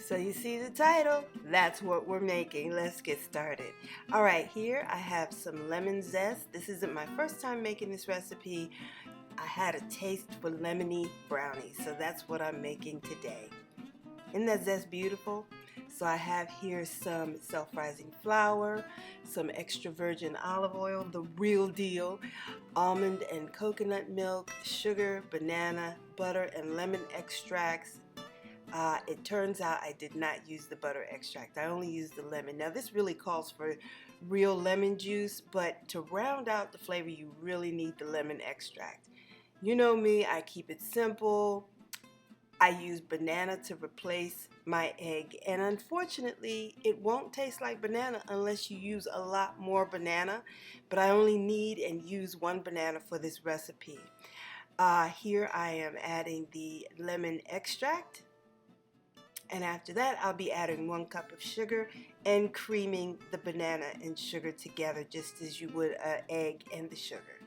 So you see the title, that's what we're making. Let's get started. All right, here I have some lemon zest. This isn't my first time making this recipe. I had a taste for lemony brownies, so that's what I'm making today. Isn't that zest beautiful? So I have here some self-rising flour, some extra virgin olive oil, the real deal, almond and coconut milk, sugar, banana, butter, and lemon extracts. It turns out I did not use the butter extract. I only used the lemon. Now this really calls for real lemon juice, but to round out the flavor you really need the lemon extract. You know me, I keep it simple. I use banana to replace my egg, and unfortunately it won't taste like banana unless you use a lot more banana, but I only need and use one banana for this recipe. Here I am adding the lemon extract, and after that I'll be adding 1 cup of sugar and creaming the banana and sugar together just as you would an egg and the sugar.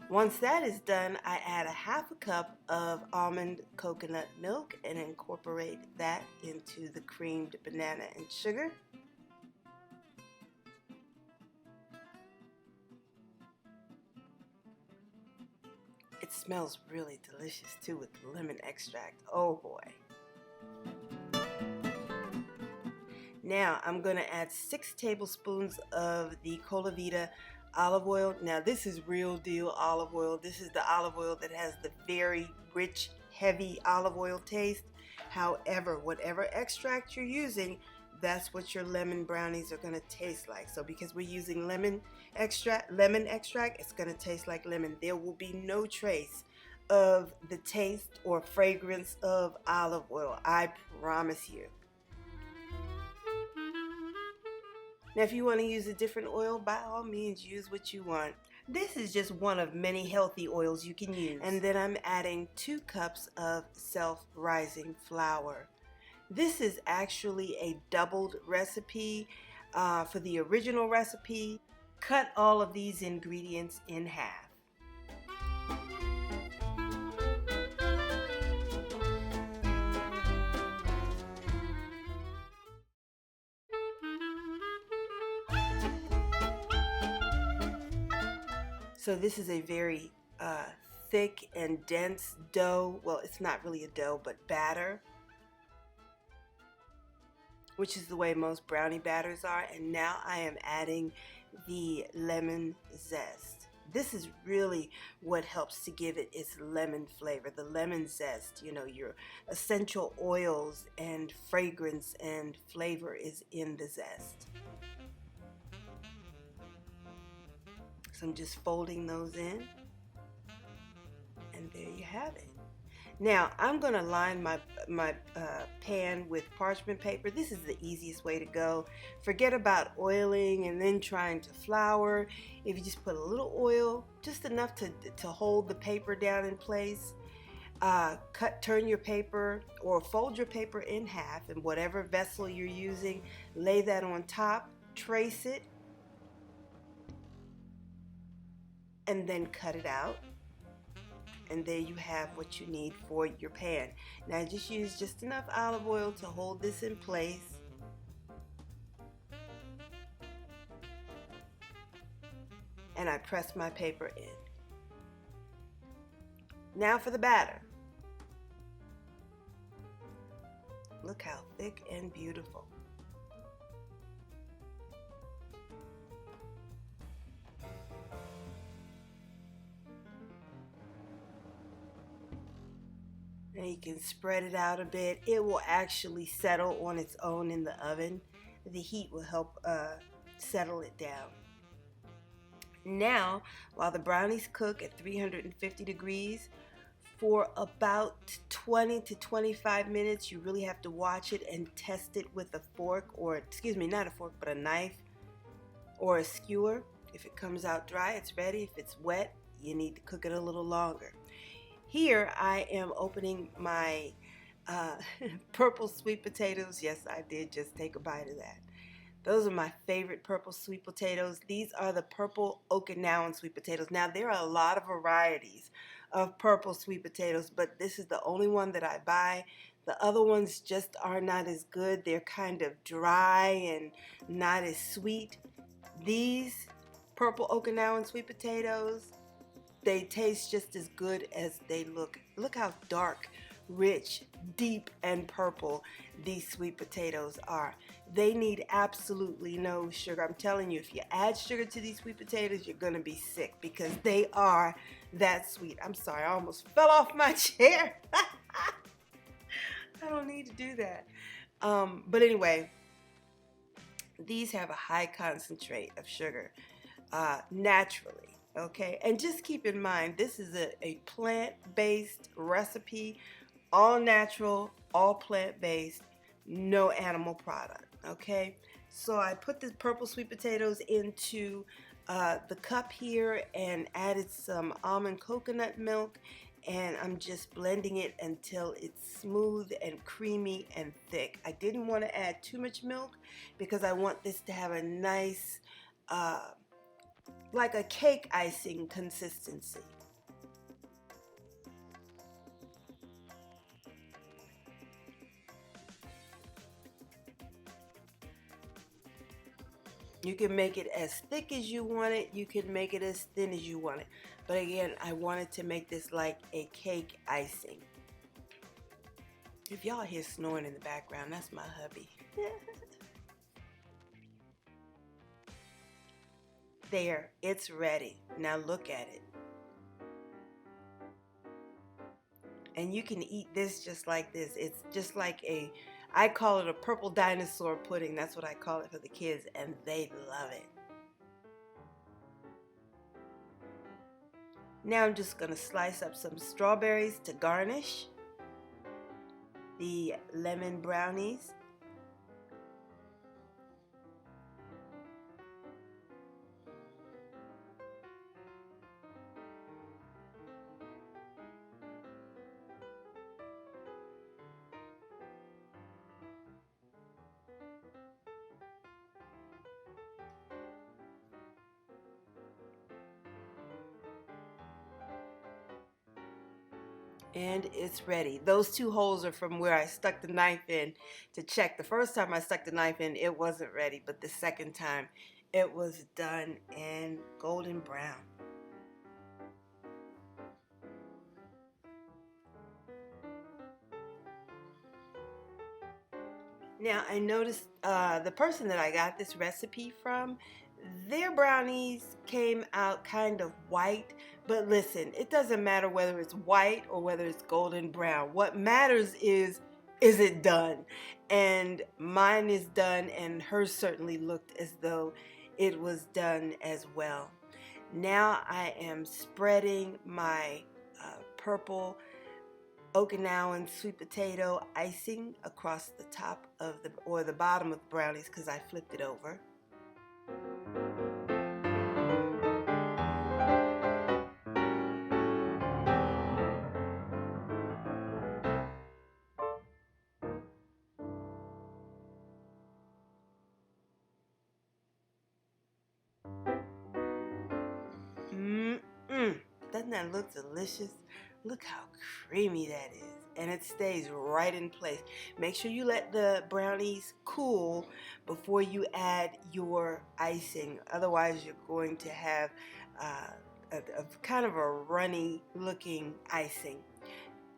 Once that is done, I add 1/2 cup of almond coconut milk and incorporate that into the creamed banana and sugar. It smells really delicious too with the lemon extract. Oh boy. Now I'm going to add 6 tablespoons of the colavita olive oil. Now this is real deal olive oil. This is the olive oil that has the very rich, heavy olive oil taste. However, whatever extract you're using, that's what your lemon brownies are going to taste like. So because we're using lemon extract, it's going to taste like lemon. There will be no trace of the taste or fragrance of olive oil. I promise you. Now if you want to use a different oil, by all means use what you want. This is just one of many healthy oils you can use. And then I'm adding 2 cups of self-rising flour. This is actually a doubled recipe. For the original recipe, cut all of these ingredients in half. So this is a very thick and dense dough. Well, it's not really a dough, but batter, which is the way most brownie batters are. And now I am adding the lemon zest. This is really what helps to give it its lemon flavor, the lemon zest. You know, your essential oils and fragrance and flavor is in the zest. So I'm just folding those in, and there you have it. Now I'm going to line my pan with parchment paper. This is the easiest way to go. Forget about oiling and then trying to flour. If you just put a little oil, just enough to hold the paper down in place, turn your paper or fold your paper in half in whatever vessel you're using, lay that on top, trace it, and then cut it out, and there you have what you need for your pan. Now just use just enough olive oil to hold this in place, and I press my paper in. Now for the batter. Look how thick and beautiful. Now you can spread it out a bit. It will actually settle on its own in the oven. The heat will help settle it down. Now, while the brownies cook at 350 degrees for about 20 to 25 minutes, you really have to watch it and test it with a fork, or excuse me, not a fork, but a knife or a skewer. If it comes out dry, it's ready. If it's wet, you need to cook it a little longer. Here I am opening my purple sweet potatoes. Yes, I did just take a bite of that. Those are my favorite purple sweet potatoes. These are the purple Okinawan sweet potatoes. Now there are a lot of varieties of purple sweet potatoes, but this is the only one that I buy. The other ones just are not as good. They're kind of dry and not as sweet. These purple Okinawan sweet potatoes, they taste just as good as they look. Look how dark, rich, deep, and purple these sweet potatoes are. They need absolutely no sugar. I'm telling you, if you add sugar to these sweet potatoes, you're going to be sick because they are that sweet. I'm sorry, I almost fell off my chair. I don't need to do that. But anyway, these have a high concentrate of sugar naturally. Okay, and just keep in mind this is a plant-based recipe, all natural, all plant-based, no animal product. Okay, so I put the purple sweet potatoes into the cup here and added some almond coconut milk, and I'm just blending it until it's smooth and creamy and thick. I didn't want to add too much milk because I want this to have a nice like a cake icing consistency. You can make it as thick as you want it. You can make it as thin as you want it. But again, I wanted to make this like a cake icing. If y'all hear snoring in the background, that's my hubby. There, it's ready. Now look at it. And you can eat this just like this. It's just like I call it a purple dinosaur pudding. That's what I call it for the kids, and they love it. Now I'm just going to slice up some strawberries to garnish the lemon brownies. And it's ready. Those two holes are from where I stuck the knife in to check. The first time I stuck the knife in, it wasn't ready, but the second time it was done and golden brown. Now I noticed the person that I got this recipe from, their brownies came out kind of white, but listen, it doesn't matter whether it's white or whether it's golden brown. What matters is it done? And mine is done, and hers certainly looked as though it was done as well. Now I am spreading my purple Okinawan sweet potato icing across the top of the bottom of the brownies because I flipped it over. Mmm, doesn't that look delicious? Look how creamy that is. And it stays right in place. Make sure you let the brownies cool before you add your icing. Otherwise, you're going to have a kind of a runny looking icing.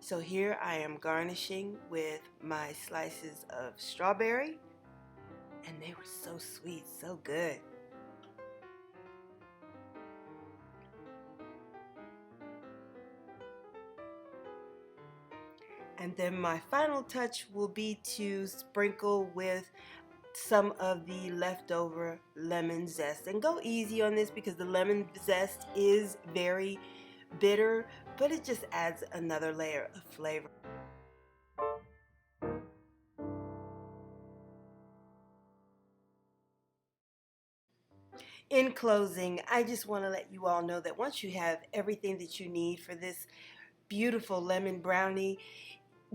So here I am garnishing with my slices of strawberry. And they were so sweet, so good. And then my final touch will be to sprinkle with some of the leftover lemon zest. And go easy on this because the lemon zest is very bitter, but it just adds another layer of flavor. In closing, I just want to let you all know that once you have everything that you need for this beautiful lemon brownie,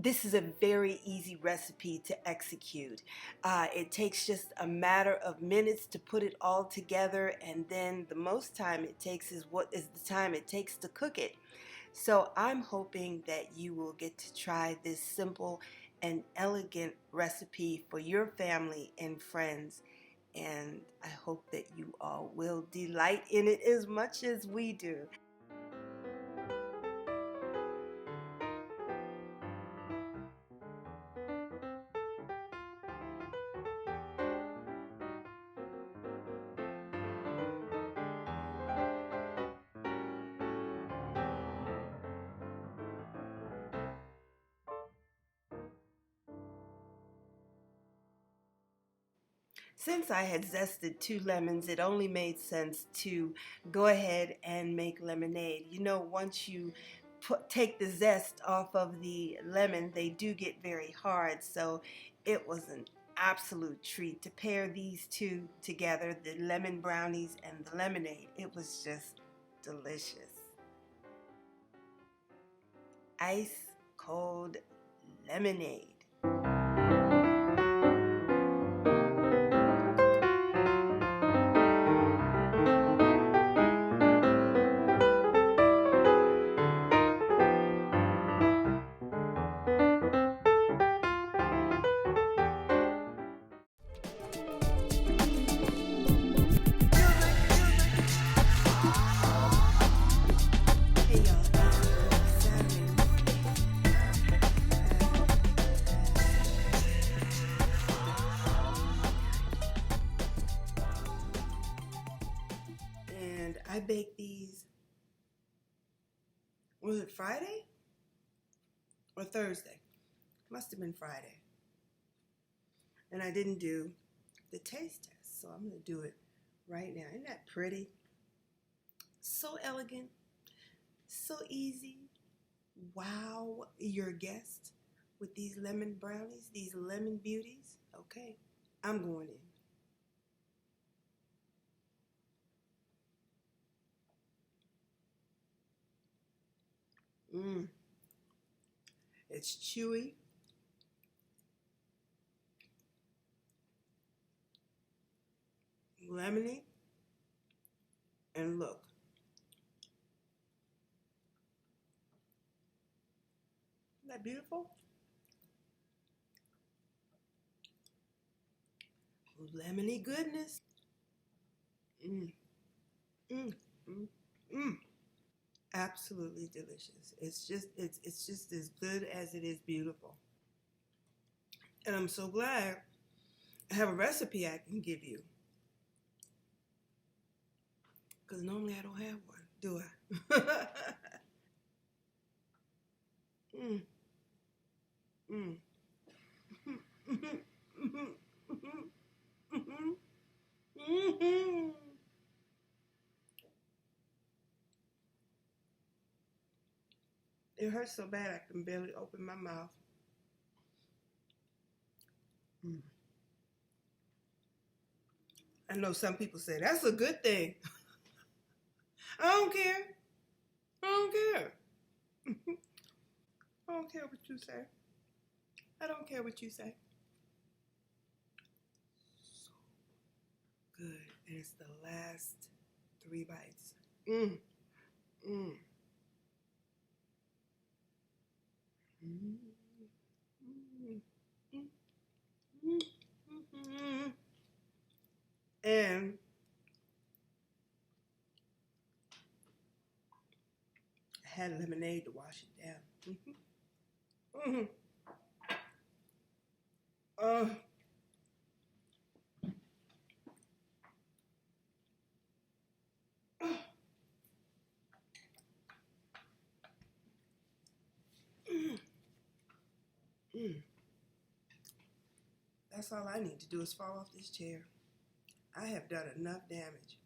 this is a very easy recipe to execute. It takes just a matter of minutes to put it all together, and then the most time it takes is what is the time it takes to cook it. So I'm hoping that you will get to try this simple an elegant recipe for your family and friends. And I hope that you all will delight in it as much as we do. Since I had zested 2 lemons, it only made sense to go ahead and make lemonade. You know, once you take the zest off of the lemon, they do get very hard. So it was an absolute treat to pair these two together, the lemon brownies and the lemonade. It was just delicious. Ice cold lemonade. Hey y'all, it's Saturday morning. And I baked these, was it Friday or Thursday? Must have been Friday. And I didn't do the taste test, so I'm going to do it right now. Isn't that pretty? So elegant, so easy. Wow your guest with these lemon brownies, these lemon beauties. Okay, I'm going in. It's chewy. Lemony. And look. Isn't that beautiful? Lemony goodness. Mm, mm, mm, mm. Absolutely delicious. It's just as good as it is beautiful. And I'm so glad I have a recipe I can give you. Because normally I don't have one, do I? mm, mm. It hurts so bad I can barely open my mouth. Mm. I know some people say that's a good thing. I don't care. I don't care. I don't care what you say. I don't care what you say. So good. And it's the last 3 bites. Mm. Mm. Mm. Mm. Mm. Mm. And I had lemonade to wash it down. Mm-hmm. Uh, mm. That's all I need to do is fall off this chair. I have done enough damage.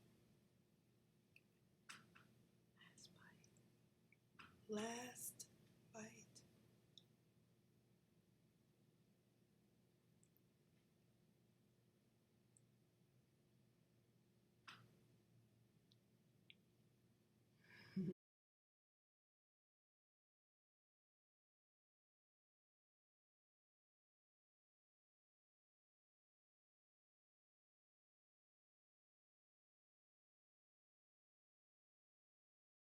Last bite. Last